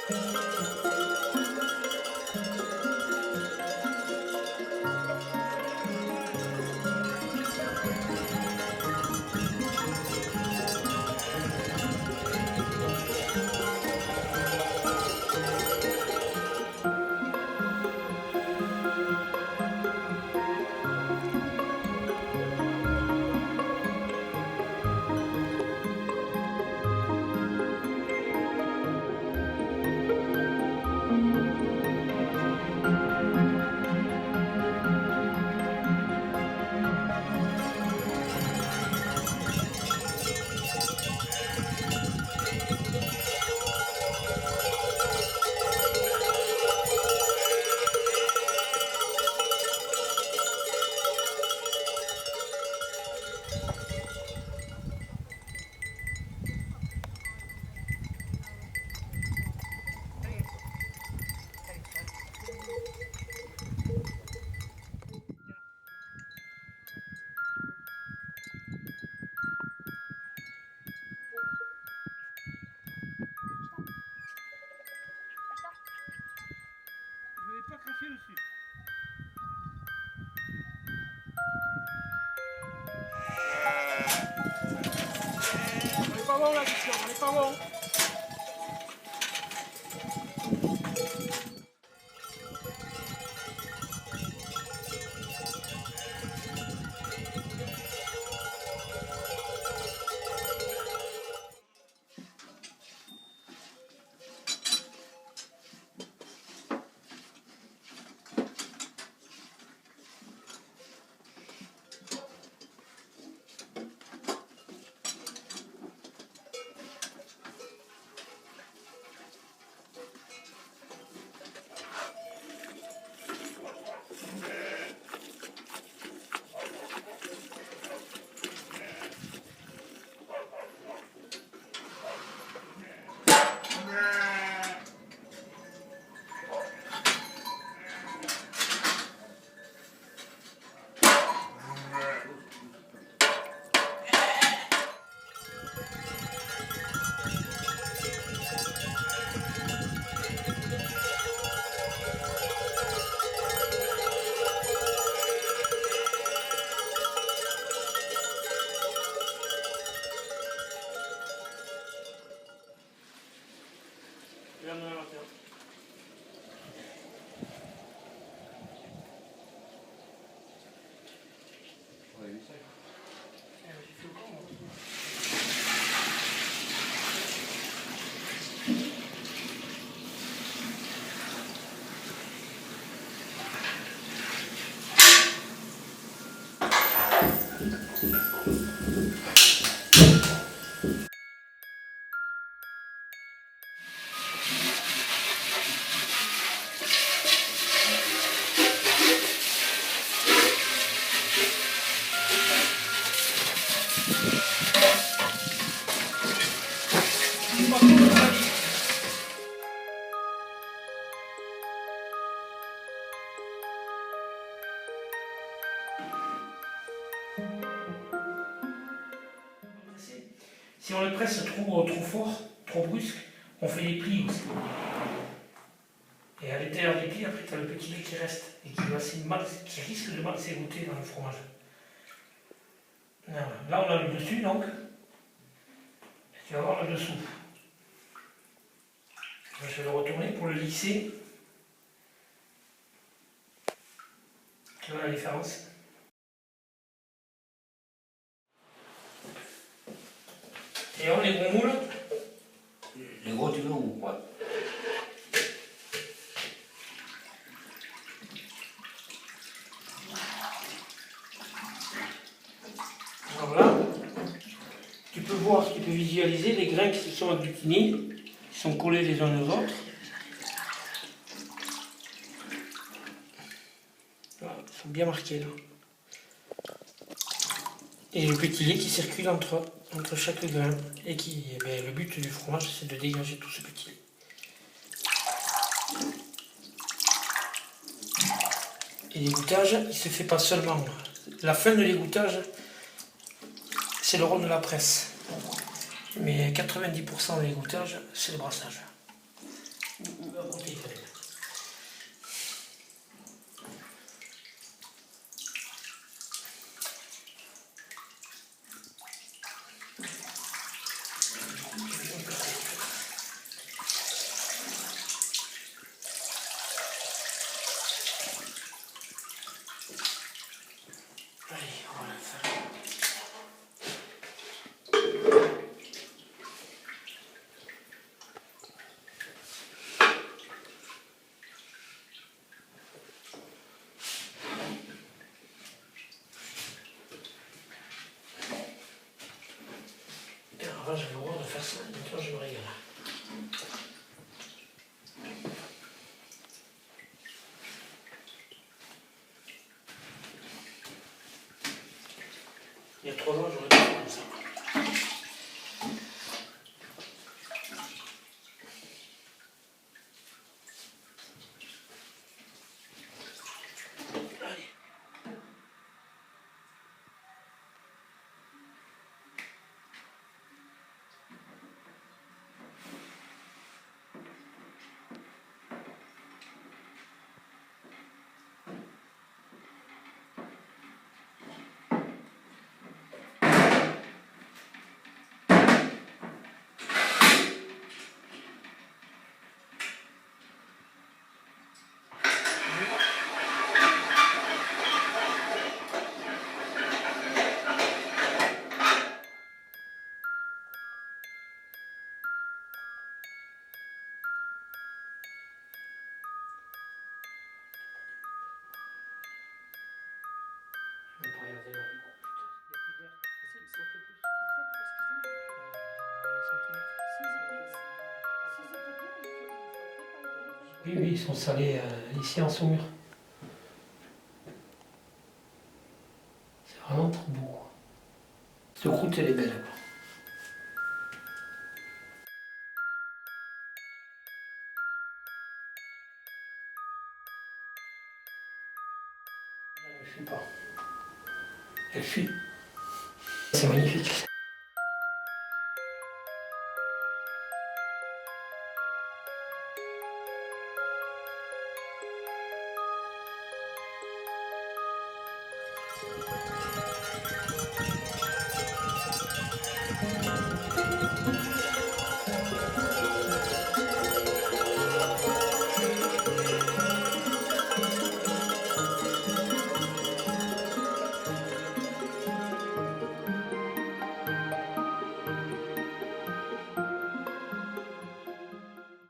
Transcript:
Je vais pas cracher dessus. On est pas bon là, Christian, on est pas bon. Si on le presse trop fort, trop brusque, on fait des plis aussi. Et à l'intérieur des plis, après, tu as le petit lait qui reste et qui risque de mal s'égoutter dans le fromage. Voilà. Là, on a le dessus, donc. Et tu vas voir le dessous. Je vais le retourner pour le lisser. Tu vois la différence? Et on les gros moules. Les gros, tu veux ou ouais. Alors là, tu peux voir, tu peux visualiser les grains qui se sont agglutinés, qui sont collés les uns aux autres. Voilà, ils sont bien marqués là. Et le petit lait qui circule entre chaque grain. Et qui, le but du fromage, c'est de dégager tout ce petit lait. Et l'égouttage, il ne se fait pas seulement. La fin de l'égouttage, c'est le rond de la presse. Mais 90% de l'égouttage, c'est le brassage. La bouteille, ça fait. Allez, voilà ça. Et avant, j'avais le droit de faire ça, maintenant je me régale. Il y a 3 ans, j'aurais pas fait comme ça. Allez. Je vais pas regarder là. Oui, oui, ils sont salés ici en Saumur. C'est vraiment trop beau. Cette route, elle est belle. Quoi. Elle fuit pas. Elle fuit. C'est magnifique.